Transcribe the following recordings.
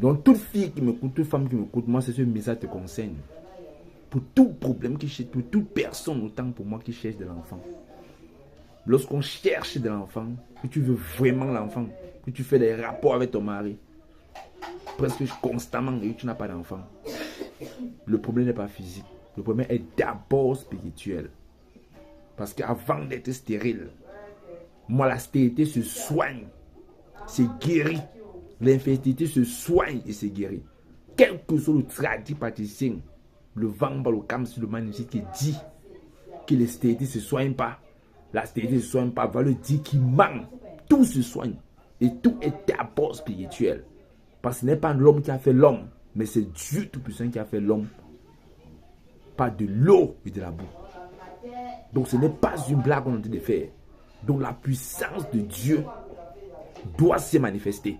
Donc, toute fille qui m'écoute, toute femme qui m'écoute, moi, c'est ce message te concerne. Pour tout problème qui cherche, pour toute personne, autant pour moi qui cherche de l'enfant. Lorsqu'on cherche de l'enfant, que tu veux vraiment l'enfant, que tu fais des rapports avec ton mari, presque constamment et tu n'as pas d'enfant, le problème n'est pas physique. Le problème est d'abord spirituel. Parce qu'avant d'être stérile, moi, la stérilité se soigne, c'est guéri. L'infertilité se soigne et c'est guéri. Quel que soit le tradipraticien, le vent, le cam sur le magnétique qui dit que la stérilité ne se soigne pas, la stérilité ne se soigne pas, va le dire qu'il manque. Tout se soigne. Et tout est d'abord spirituel. Parce que ce n'est pas l'homme qui a fait l'homme, mais c'est Dieu Tout-Puissant qui a fait l'homme. Pas de l'eau et de la boue. Donc ce n'est pas une blague qu'on est en train de faire. Donc la puissance de Dieu doit se manifester.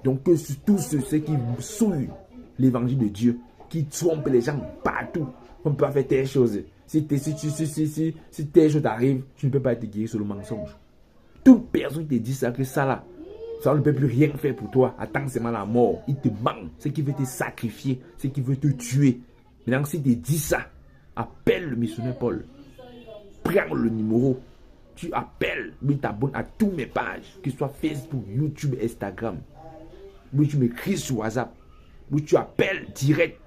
Donc que tous ceux qui souillent l'évangile de Dieu, qui trompent les gens partout, on ne peut pas faire telle chose. Si telle chose arrive, tu ne peux pas être guéri sur le mensonge. Toute personne qui te dit ça, que ça là, ça ne peut plus rien faire pour toi. Attends seulement la mort. Il te manque. C'est qui veut te sacrifier. C'est qui veut te tuer. Maintenant, si tu te dis ça, appelle le missionnaire Paul. Prends le numéro. Tu appelles. Tu t'abonnes à tous mes pages. Que ce soit Facebook, YouTube, Instagram. Oui, tu m'écris sur WhatsApp. Oui, tu appelles direct.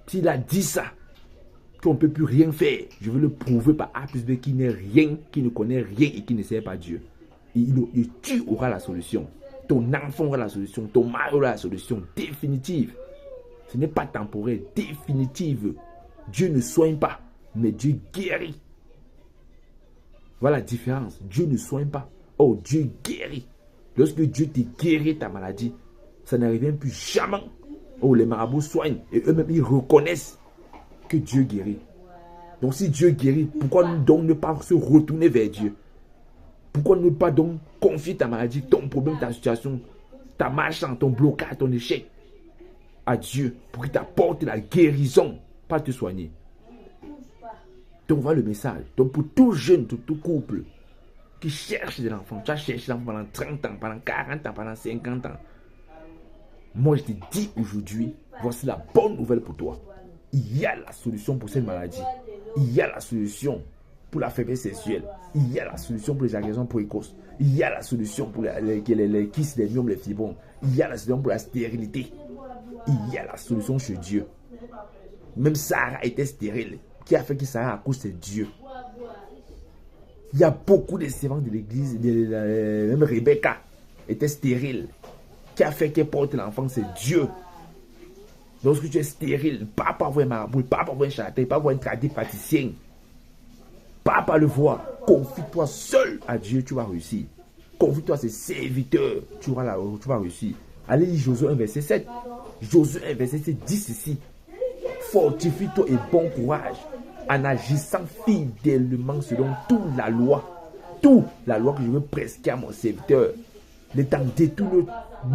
S'il a dit ça, qu'on ne peut plus rien faire, je veux le prouver par A plus B qui n'est rien, qui ne connaît rien et qui ne sert pas Dieu. Et tu auras la solution. Ton enfant aura la solution. Ton mari aura la solution définitive. Ce n'est pas temporaire, définitive. Dieu ne soigne pas, mais Dieu guérit. Voilà la différence. Dieu ne soigne pas. Oh, Dieu guérit. Lorsque Dieu te guérit ta maladie, ça ne revient plus jamais. Oh, les marabouts soignent et eux-mêmes ils reconnaissent que Dieu guérit. Donc si Dieu guérit, pourquoi donc ne pas se retourner vers Dieu? Pourquoi ne pas donc confier ta maladie, ton problème, ta situation, ta marche, ton blocage, ton échec à Dieu pour qu'il t'apporte la guérison, pas te soigner. Donc voilà le message. Donc pour tout jeune, tout couple qui cherche de l'enfant, tu as cherché l'enfant pendant 30 ans, pendant 40 ans, pendant 50 ans. Moi je te dis aujourd'hui, voici la bonne nouvelle pour toi. Il y a la solution pour cette maladie. Il y a la solution pour la faiblesse sexuelle. Il y a la solution pour les agressions précoces. Il y a la solution pour les kystes, les myomes, les fibromes. Il y a la solution pour la stérilité. Il y a la solution chez Dieu. Même Sarah était stérile. Qui a fait que Sarah accouche, c'est Dieu. Il y a beaucoup de servantes de l'église, même Rebecca était stérile. Qui a fait qu'elle porte l'enfant, c'est Dieu. Lorsque tu es stérile, pas par voir un marabout, pas par voir un charlatan, pas par voir un tradipraticien, pas par le voir, confie-toi seul à Dieu, tu vas réussir. Confie-toi à ses serviteurs, tu vas réussir. Allez lire Josué 1, verset 7. Josué 1, verset 7 dit ceci. Fortifie-toi et bon courage en agissant fidèlement selon toute la loi que je veux prescrire à mon serviteur. Ne t'en détourne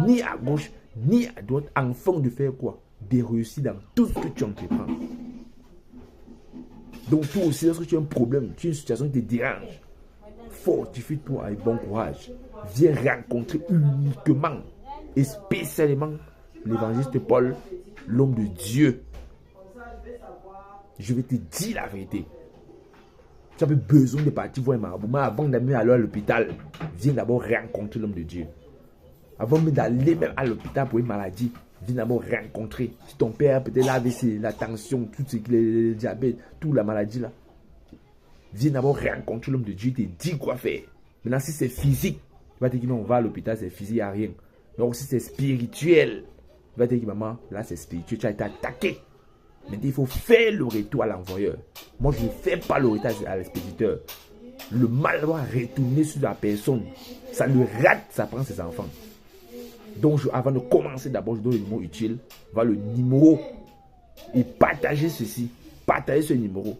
ni à gauche ni à droite, afin de faire quoi? De réussir dans tout ce que tu entreprends. Donc toi aussi, lorsque tu as un problème, tu as une situation qui te dérange, fortifie-toi avec bon courage. Viens rencontrer uniquement et spécialement l'évangéliste Paul, l'homme de Dieu. Je vais te dire la vérité. Tu avais besoin de partir voir un marabout, mais avant d'aller à l'hôpital, viens d'abord rencontrer l'homme de Dieu. Avant d'aller même à l'hôpital pour une maladie, viens d'abord rencontrer. Si ton père peut-être l'AVC, la tension, tout ce qui est le diabète, toute la maladie là, viens d'abord rencontrer l'homme de Dieu, il te dit quoi faire. Maintenant, si c'est physique, il va te dire non, on va à l'hôpital, c'est physique, il n'y a rien. Donc, si c'est spirituel, il va te dire maman, là c'est spirituel, tu as été attaqué. Maintenant, il faut faire le retour à l'envoyeur. Moi, je ne fais pas le retour à l'expéditeur. Le mal doit retourner sur la personne. Ça le rate, ça prend ses enfants. Donc, avant de commencer, d'abord, je donne le numéro utile. Va le numéro et partagez ceci. Partagez ce numéro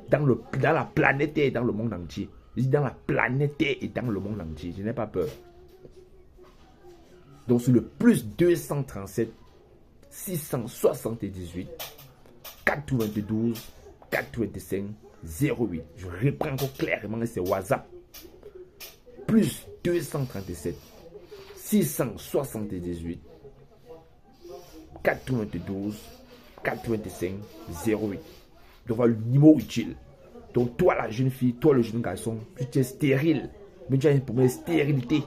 dans la planète Terre et dans le monde entier. Je dis dans la planète Terre et dans le monde entier. Je n'ai pas peur. Donc, sur le plus 237 678 92 85 08. Je reprends encore clairement, c'est WhatsApp. Plus 237 678 92 85 08. Donc voilà le numéro utile. Donc toi la jeune fille, toi le jeune garçon, tu es stérile, mais tu as un problème de stérilité.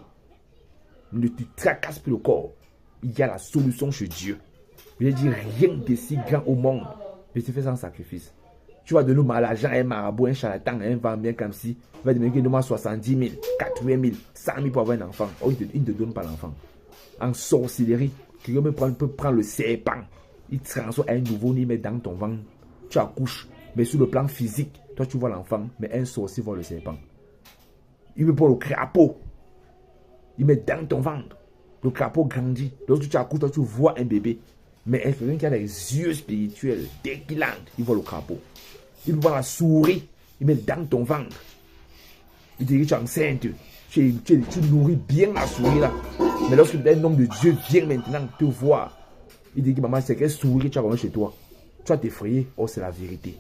Ne te tracasse plus le corps. Il y a la solution chez Dieu. Je dis rien de si grand au monde ne se fait sans sacrifice. Tu vas donner à l'argent à un marabout, un charlatan, un vent bien comme si, il va te demander 70 000, 80 000, 100 000 pour avoir un enfant. Oh, il ne te donne pas l'enfant. En sorcellerie, quelqu'un peut prendre le serpent, il transforme un nouveau-né, met dans ton ventre. Tu accouches, mais sur le plan physique, toi tu vois l'enfant, mais un sorcier voit le serpent. Il veut prendre le crapaud, il met dans ton ventre. Le crapaud grandit. Lorsque tu accouches, toi tu vois un bébé. Mais quelqu'un qui a des yeux spirituels, dès qu'il entre, il voit le crapaud. Il voit la souris, il met dans ton ventre. Il dit que tu es enceinte. Tu nourris bien la souris là. Mais lorsque un homme de Dieu vient maintenant te voir, il dit que maman, c'est quelle souris tu as vraiment chez toi. Tu vas t'effrayer. Oh, c'est la vérité.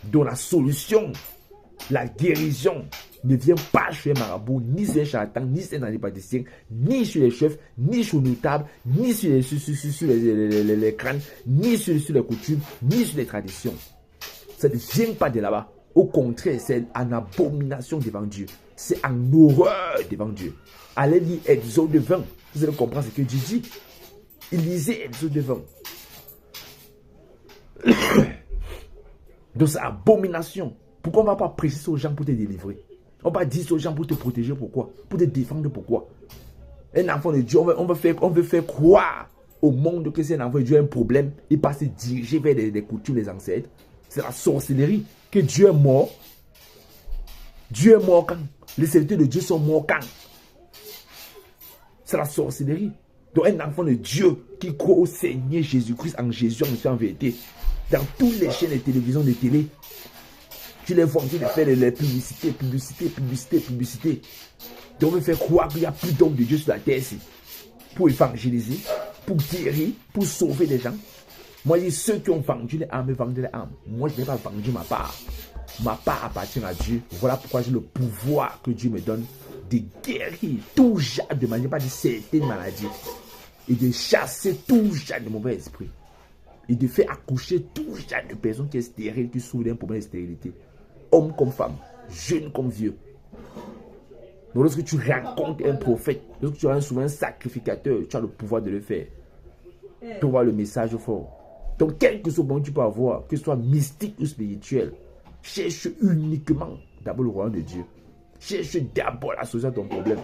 Donc la solution, la guérison ne vient pas chez un marabout, ni chez un charlatan, ni chez un antipathéticien, ni chez les chefs, ni chez les notables, ni sur les crânes, ni sur les coutumes, ni sur les traditions. Ça ne vient pas de là-bas. Au contraire, c'est en abomination devant Dieu. C'est en horreur devant Dieu. Allez lire Exode 20. Vous allez comprendre ce que Dieu dit. Il lisait Exode 20. Donc c'est abomination. Pourquoi on ne va pas prêcher aux gens pour te délivrer? On va dire aux gens pour te protéger. Pourquoi? Pour te défendre. Pourquoi? Un enfant de Dieu, on veut faire croire au monde que c'est un enfant de Dieu a un problème. Il passe se diriger vers les coutumes des ancêtres. C'est la sorcellerie. Que Dieu est mort. Dieu est mort quand? Les serviteurs de Dieu sont morts quand? C'est la sorcellerie. Donc un enfant de Dieu qui croit au Seigneur Jésus-Christ, en Jésus, en vérité, dans toutes les chaînes de télévision, de télé, tu les vois en train de faire les publicités. Donc on veut faire croire qu'il n'y a plus d'hommes de Dieu sur la terre ici. Pour évangéliser, pour guérir, pour sauver les gens. Moi, je dis ceux qui ont vendu les âmes, vendent les âmes. Moi, je n'ai pas vendu ma part. Ma part appartient à Dieu. Voilà pourquoi j'ai le pouvoir que Dieu me donne de guérir tout genre de maladie, pas de certaines maladies. Et de chasser tout genre de mauvais esprits. Et de faire accoucher tout genre de personnes qui sont stériles, qui souffrent d'un problème de stérilité. Homme comme femme, jeune comme vieux. Donc lorsque tu rencontres un prophète, lorsque tu as souvent un sacrificateur, tu as le pouvoir de le faire. Tu vois le message fort. Donc quel que soit le bon tu peux avoir, que ce soit mystique ou spirituel, cherche uniquement d'abord le royaume de Dieu. Cherche d'abord la solution à ton problème.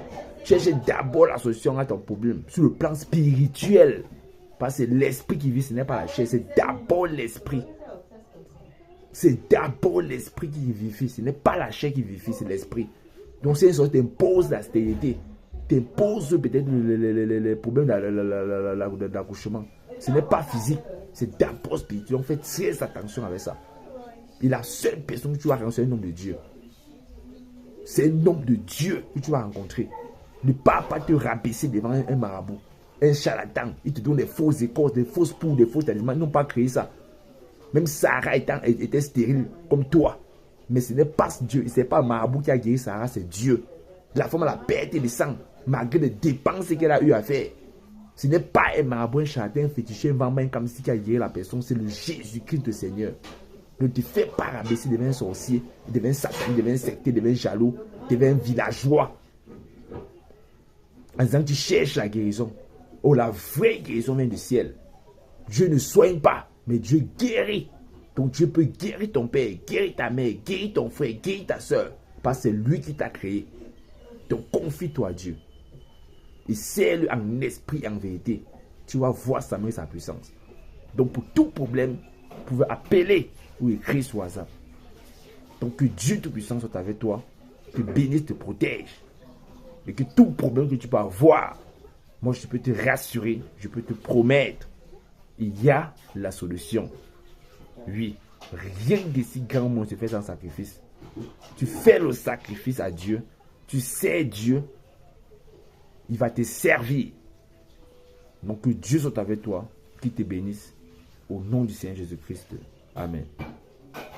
Cherche d'abord la solution à ton problème sur le plan spirituel. Parce que l'esprit qui vit, ce n'est pas la chair, c'est d'abord l'esprit. C'est d'abord l'esprit qui vivifie. Ce n'est pas la chair qui vivifie, c'est l'esprit. Donc c'est une sorte t'impose la stérilité. T'impose peut-être les problèmes d'accouchement. Ce n'est pas physique, c'est d'abord spirituel. Donc fais très attention avec ça. Et la seule personne que tu vas rencontrer, c'est un homme de Dieu. C'est un homme de Dieu que tu vas rencontrer. Ne pas te rabaisser devant un marabout, un charlatan. Il te donne des fausses écorces, des fausses poudres, des fausses aliments. Ils n'ont pas créé ça. Même Sarah était stérile comme toi. Mais ce n'est pas Dieu, ce n'est pas le marabout qui a guéri Sarah, c'est Dieu. La femme a la perte de sang, malgré les dépenses qu'elle a eu à faire. Ce n'est pas un marabout, un charlatan, un féticheur, un vampire comme si qui a guéri la personne, c'est le Jésus-Christ, le Seigneur. Ne te fais pas rabaisser devant un sorcier, devant un satan, devant un secté, devant un jaloux, devant un villageois. En disant que tu cherches la guérison. Oh, la vraie guérison vient du ciel. Dieu ne soigne pas, mais Dieu guérit. Donc Dieu peut guérir ton père, guérir ta mère, guérir ton frère, guérir ta soeur. Parce que c'est lui qui t'a créé. Donc confie-toi à Dieu. Et sers-le en esprit et en vérité. Tu vas voir sa main et sa puissance. Donc pour tout problème, vous pouvez appeler ou écrire sur WhatsApp. Donc que Dieu Tout-Puissant soit avec toi, te bénisse, te protège. Et que tout problème que tu peux avoir, moi je peux te rassurer, je peux te promettre, il y a la solution. Oui, rien de si grand monde se fait sans sacrifice. Tu fais le sacrifice à Dieu, tu sais Dieu, il va te servir. Donc que Dieu soit avec toi, qu'il te bénisse. Au nom du Seigneur Jésus-Christ. Amen.